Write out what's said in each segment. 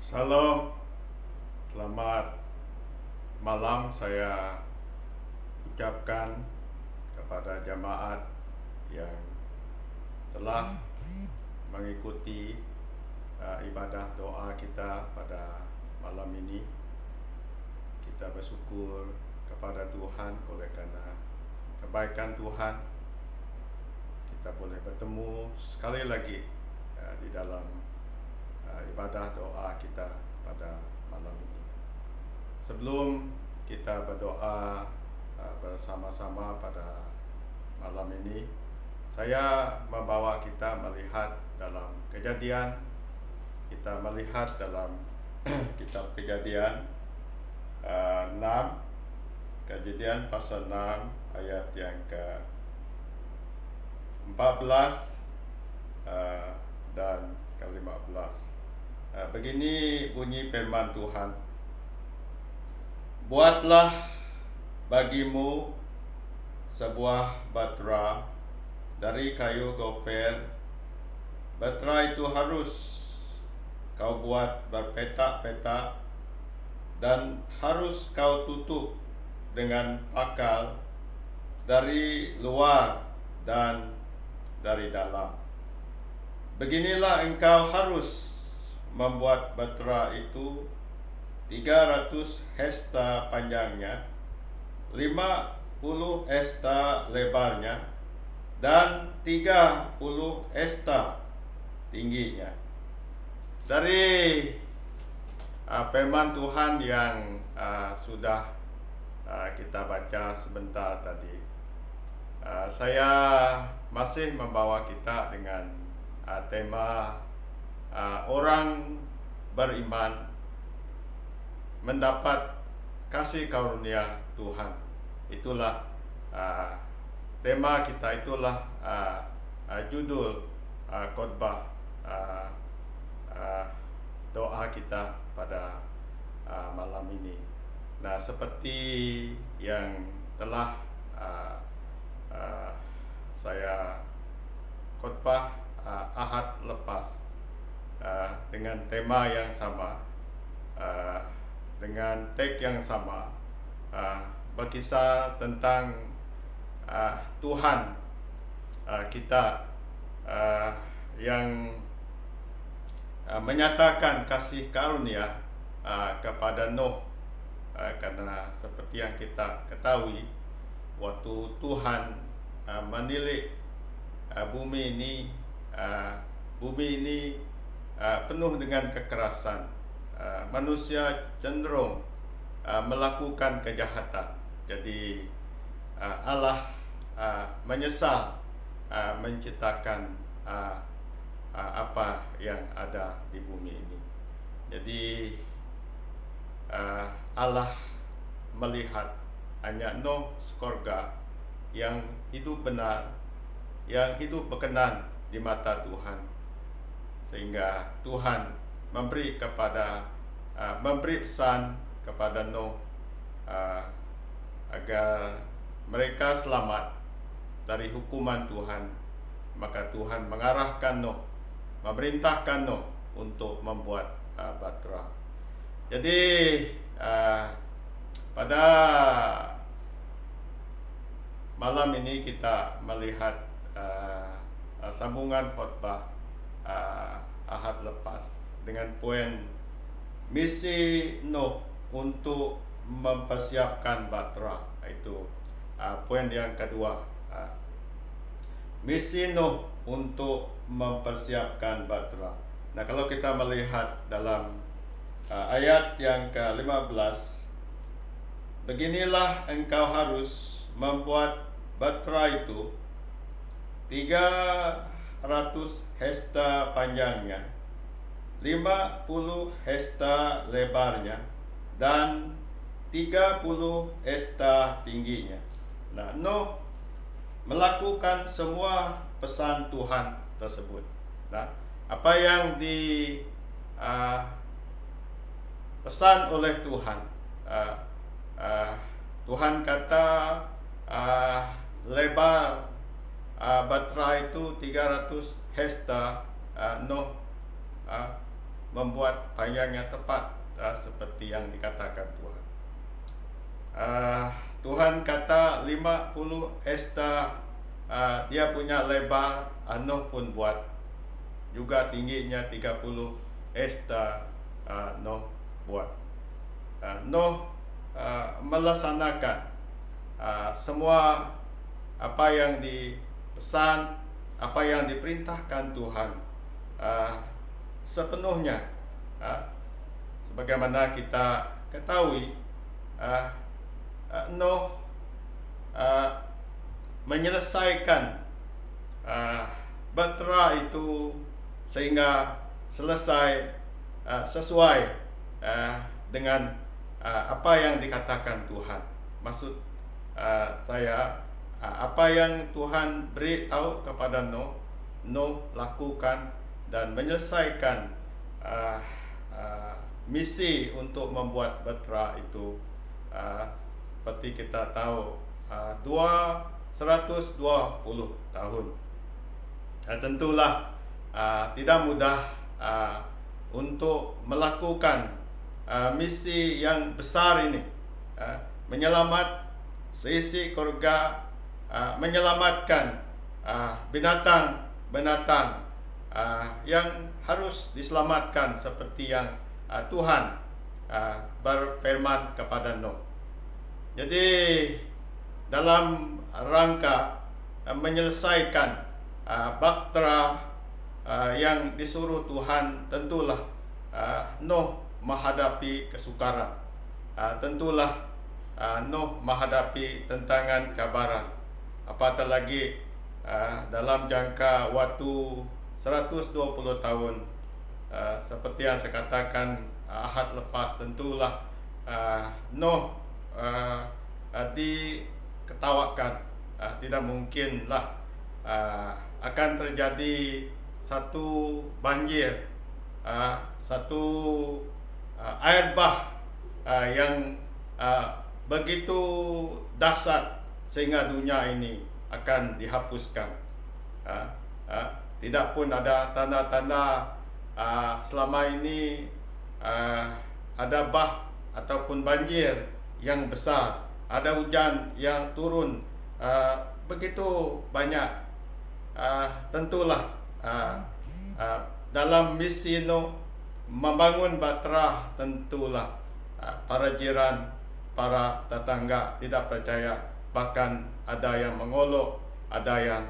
Salam, selamat malam saya ucapkan kepada jemaat yang telah mengikuti ibadah doa kita pada malam ini. Kita bersyukur kepada Tuhan oleh karena kebaikan Tuhan kita boleh bertemu sekali lagi di dalam ibadah doa kita pada malam ini. Sebelum kita berdoa bersama-sama pada malam ini, saya membawa kita melihat dalam Kejadian. Kita melihat dalam kitab Kejadian 6, Kejadian pasal 6 ayat yang ke-14 dan ke-15. Begini bunyi firman Tuhan. Buatlah bagimu sebuah batra dari kayu gopher. Batra itu harus kau buat berpetak-petak dan harus kau tutup dengan pakal dari luar dan dari dalam. Beginilah engkau harus membuat batra itu 300 hesta panjangnya, 50 hesta lebarnya, dan 30 hesta tingginya. Dari firman Tuhan yang sudah kita baca sebentar tadi, saya masih membawa kita dengan tema orang beriman mendapat kasih karunia Tuhan. Itulah tema kita, itulah judul khotbah doa kita pada malam ini. Nah, seperti yang telah saya khotbah Ahad lepas dengan tema yang sama, dengan tag yang sama, berkisah tentang Tuhan kita yang menyatakan kasih karunia kepada Nuh, karena seperti yang kita ketahui, waktu Tuhan menilik bumi ini penuh dengan kekerasan. Manusia cenderung melakukan kejahatan. Jadi Allah menyesal menciptakan apa yang ada di bumi ini. Jadi Allah melihat hanya Nuh sekeluarga yang hidup benar, yang hidup berkenan di mata Tuhan, sehingga Tuhan memberi pesan kepada Nuh agar mereka selamat dari hukuman Tuhan. Maka Tuhan mengarahkan Nuh, memerintahkan Nuh untuk membuat batra. Jadi pada malam ini kita melihat sambungan khotbah Ahad lepas dengan poin misi Nuh untuk mempersiapkan batra. Itu poin yang kedua, misi Nuh untuk mempersiapkan batra. Nah, kalau kita melihat dalam ayat yang ke-15, beginilah engkau harus membuat batra itu 300 hesta panjangnya, 50 hesta lebarnya, dan 30 hesta tingginya. Nah, Nuh melakukan semua pesan Tuhan tersebut. Nah, apa yang pesan oleh Tuhan, Tuhan kata lebar batra itu 300 hesta. Nuh membuat payang yang tepat seperti yang dikatakan Tuhan. Tuhan kata 50 esta dia punya lebar, Noh pun buat juga tingginya 30 esta, Noh buat. Noh melaksanakan semua apa yang dipesan, apa yang diperintahkan Tuhan sepenuhnya. Sebagaimana kita ketahui, Noh menyelesaikan bahtera itu sehingga selesai sesuai dengan apa yang dikatakan Tuhan. Maksud saya, apa yang Tuhan beri tahu kepada Noh, Noh lakukan dan menyelesaikan misi untuk membuat bahtera itu. Seperti kita tahu 120 tahun. Tentulah tidak mudah untuk melakukan misi yang besar ini, menyelamat seisi keluarga, menyelamatkan binatang-binatang yang harus diselamatkan seperti yang Tuhan berfirman kepada Noh. Jadi dalam rangka menyelesaikan bahtera yang disuruh Tuhan, tentulah Noh menghadapi kesukaran, tentulah Noh menghadapi tentangan cabaran, apatah lagi dalam jangka waktu 120 tahun. Seperti yang saya katakan ahad lepas, tentulah Noh diketawakan. Tidak mungkinlah akan terjadi satu banjir, satu air bah yang begitu dahsyat sehingga dunia ini akan dihapuskan. Tidak pun ada tanda-tanda selama ini ada bah ataupun banjir yang besar, ada hujan yang turun begitu banyak. Tentulah dalam misi Noh membangun bahtera, tentulah para jiran, para tetangga tidak percaya, bahkan ada yang mengolok, ada yang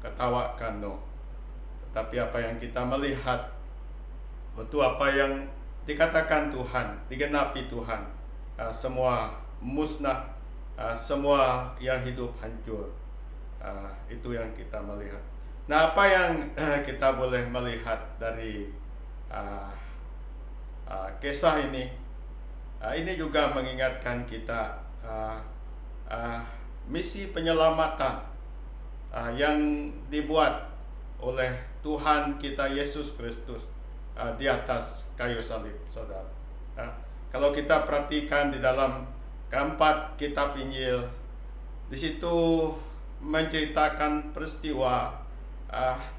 ketawakan Noh. Tetapi apa yang kita melihat itu apa yang dikatakan Tuhan, digenapi Tuhan. Semua musnah, semua yang hidup hancur. Itu yang kita melihat. Nah, apa yang kita boleh melihat dari kisah ini? Ini juga mengingatkan kita misi penyelamatan yang dibuat oleh Tuhan kita Yesus Kristus di atas kayu salib, saudara. Kalau kita perhatikan di dalam keempat kitab Injil, di situ menceritakan peristiwa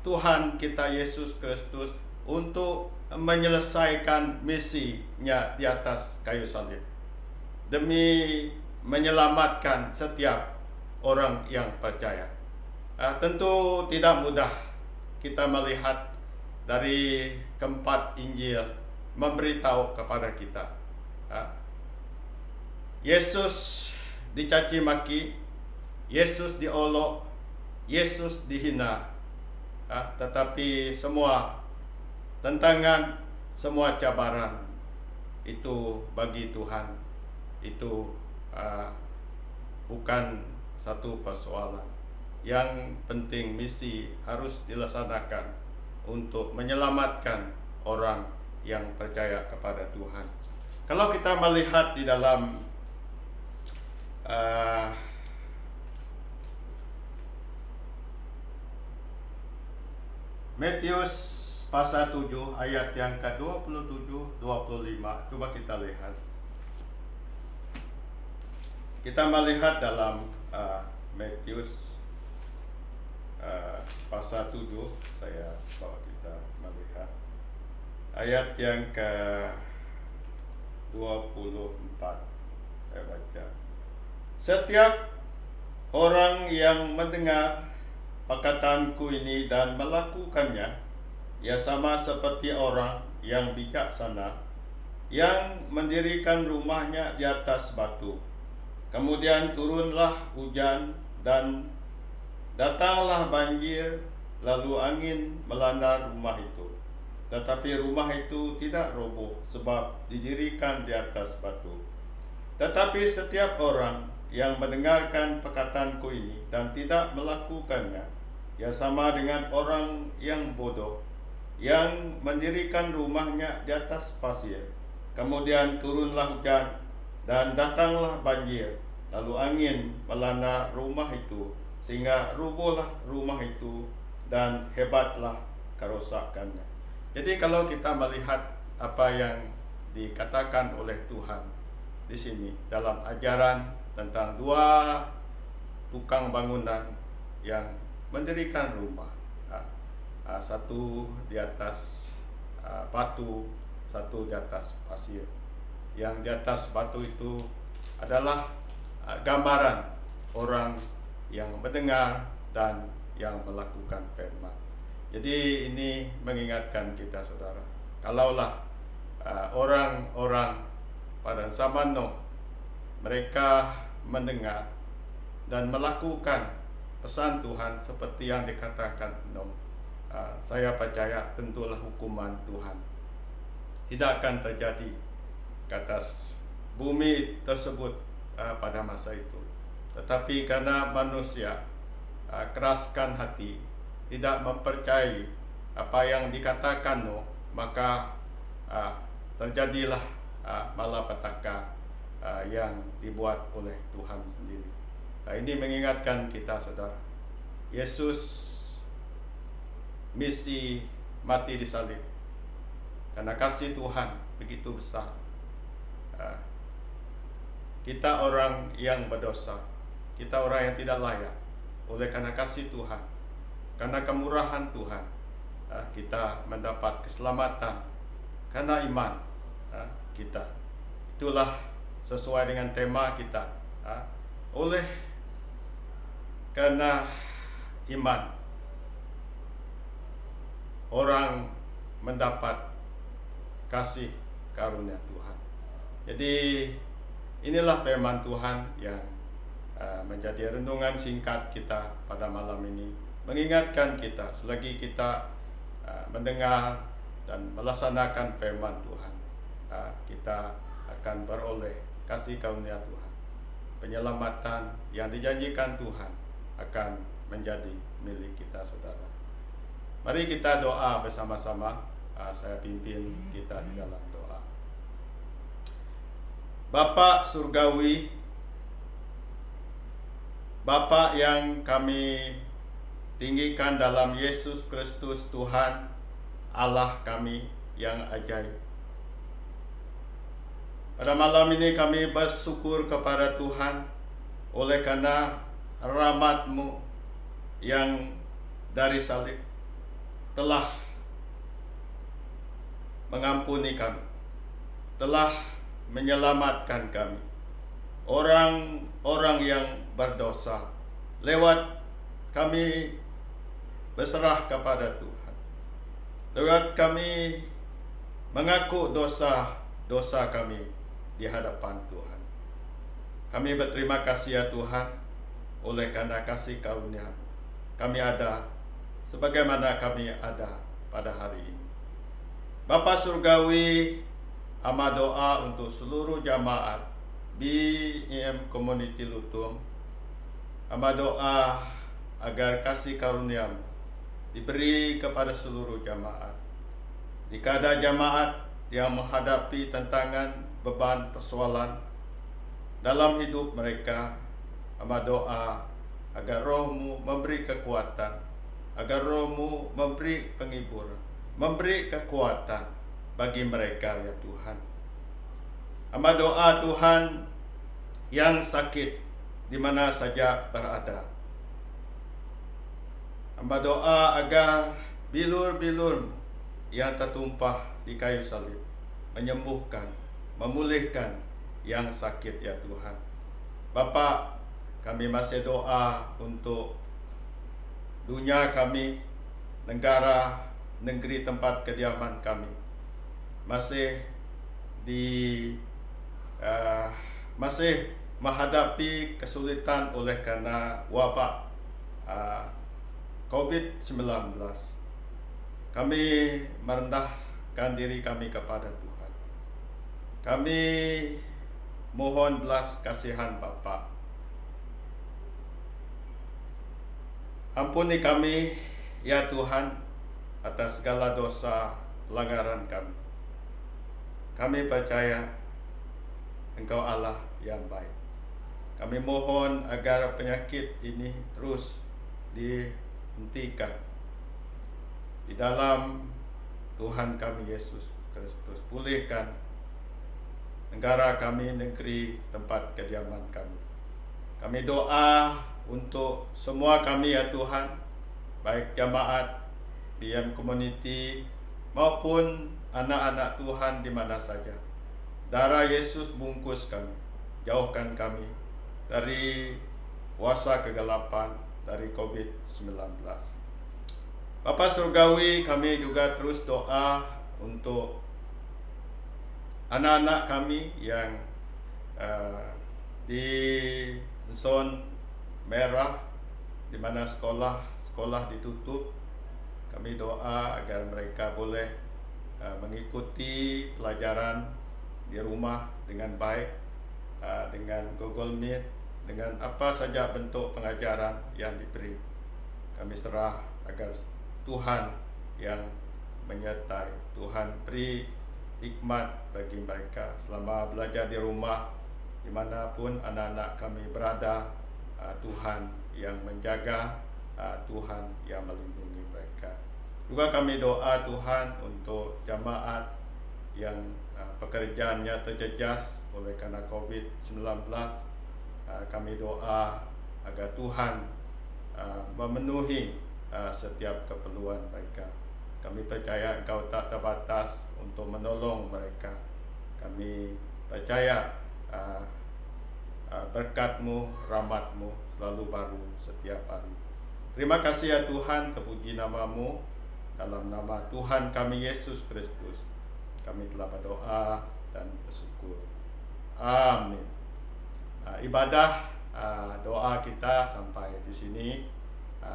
Tuhan kita Yesus Kristus untuk menyelesaikan misinya di atas kayu salib demi menyelamatkan setiap orang yang percaya. Tentu tidak mudah kita melihat dari keempat Injil memberitahu kepada kita Yesus dicaci maki, Yesus diolok, Yesus dihina, tetapi semua tentangan, semua cabaran itu bagi Tuhan itu bukan satu persoalan. Yang penting misi harus dilaksanakan untuk menyelamatkan orang yang percaya kepada Tuhan. Kalau kita melihat di dalam Matius pasal 7 ayat yang ke-27-25, coba kita lihat. Kita melihat dalam Matius pasal 7, saya bawa kita melihat ayat yang ke-24. Saya baca. Setiap orang yang mendengar perkataanku ini dan melakukannya, ia sama seperti orang yang bijaksana yang mendirikan rumahnya di atas batu. Kemudian turunlah hujan dan datanglah banjir, lalu angin melanda rumah itu. Tetapi rumah itu tidak roboh sebab didirikan di atas batu. Tetapi setiap orang yang mendengarkan perkataanku ini dan tidak melakukannya, ia sama dengan orang yang bodoh yang mendirikan rumahnya di atas pasir. Kemudian turunlah hujan dan datanglah banjir, lalu angin melanda rumah itu, sehingga rubuhlah rumah itu dan hebatlah kerosakannya. Jadi kalau kita melihat apa yang dikatakan oleh Tuhan di sini dalam ajaran tentang dua tukang bangunan yang mendirikan rumah, satu di atas batu, satu di atas pasir. Yang di atas batu itu adalah gambaran orang yang mendengar dan yang melakukan firman. Jadi ini mengingatkan kita, saudara, kalaulah orang-orang pada zaman Nuh mereka mendengar dan melakukan pesan Tuhan seperti yang dikatakan Nuh, saya percaya tentulah hukuman Tuhan tidak akan terjadi ke atas bumi tersebut pada masa itu. Tetapi karena manusia keraskan hati, tidak mempercayai apa yang dikatakan Nuh, maka terjadilah malapetaka yang dibuat oleh Tuhan sendiri. Ini mengingatkan kita, saudara, Yesus misi mati di salib karena kasih Tuhan begitu besar. Kita orang yang berdosa, kita orang yang tidak layak. Oleh karena kasih Tuhan, karena kemurahan Tuhan, kita mendapat keselamatan karena iman kita. Itulah sesuai dengan tema kita. Oleh karena iman, orang mendapat kasih karunia Tuhan. Jadi inilah firman Tuhan yang menjadi renungan singkat kita pada malam ini, mengingatkan kita selagi kita mendengar dan melaksanakan firman Tuhan, kita akan beroleh kasih karunia Tuhan. Penyelamatan yang dijanjikan Tuhan akan menjadi milik kita, saudara. Mari kita doa bersama-sama. Saya pimpin kita di dalam doa. Bapa surgawi, Bapa yang kami tinggikan dalam Yesus Kristus Tuhan, Allah kami yang ajaib. Pada malam ini kami bersyukur kepada Tuhan oleh karena rahmat-Mu yang dari salib telah mengampuni kami, telah menyelamatkan kami, orang-orang yang berdosa, lewat kami berserah kepada Tuhan, lewat kami mengaku dosa-dosa kami di hadapan Tuhan. Kami berterima kasih ya Tuhan, oleh karena kasih karunia kami ada sebagaimana kami ada pada hari ini. Bapa surgawi, hamba doa untuk seluruh jamaat BIM Community Lutung. Hamba doa agar kasih karunia-Mu diberi kepada seluruh jamaat. Jika ada jamaat yang menghadapi tantangan, beban, persoalan dalam hidup mereka, hamba doa agar Roh-Mu memberi kekuatan, agar Roh-Mu memberi penghiburan, memberi kekuatan bagi mereka ya Tuhan. Hamba doa Tuhan yang sakit di mana saja berada. Hamba doa agar bilur-bilur yang tertumpah di kayu salib, menyembuhkan, memulihkan yang sakit ya Tuhan. Bapa, kami masih doa untuk dunia kami, negara, negeri tempat kediaman kami. Masih menghadapi kesulitan oleh karena wabak COVID-19. Kami merendahkan diri kami kepada Tuhan. Kami mohon belas kasihan Bapa. Ampuni kami ya Tuhan atas segala dosa pelanggaran kami. Kami percaya Engkau Allah yang baik. Kami mohon agar penyakit ini terus dihentikan di dalam Tuhan kami Yesus Kristus. Pulihkan negara kami, negeri tempat kediaman kami. Kami doa untuk semua kami ya Tuhan, baik jamaat, PM Community, maupun anak-anak Tuhan di mana saja. Darah Yesus bungkus kami, jauhkan kami dari kuasa kegelapan, dari COVID-19. Bapa Surgawi, kami juga terus doa untuk anak-anak kami yang di zon merah, di mana sekolah ditutup. Kami doa agar mereka boleh mengikuti pelajaran di rumah dengan baik, dengan Google Meet, dengan apa saja bentuk pengajaran yang diberi. Kami serah agar Tuhan yang menyertai. Tuhan beri hikmat bagi mereka selama belajar di rumah, dimanapun anak-anak kami berada. Tuhan yang menjaga, Tuhan yang melindungi mereka. Juga kami doa Tuhan untuk jamaat yang pekerjaannya terjejas oleh karena COVID-19. Kami doa agar Tuhan memenuhi setiap keperluan mereka. Kami percaya Engkau tak terbatas untuk menolong mereka. Kami percaya berkat-Mu, rahmat-Mu selalu baru setiap hari. Terima kasih ya Tuhan, terpuji nama-Mu. Dalam nama Tuhan kami Yesus Kristus, kami telah berdoa dan bersyukur. Amin. Ibadah doa kita sampai di sini.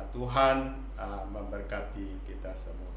Tuhan memberkati kita semua.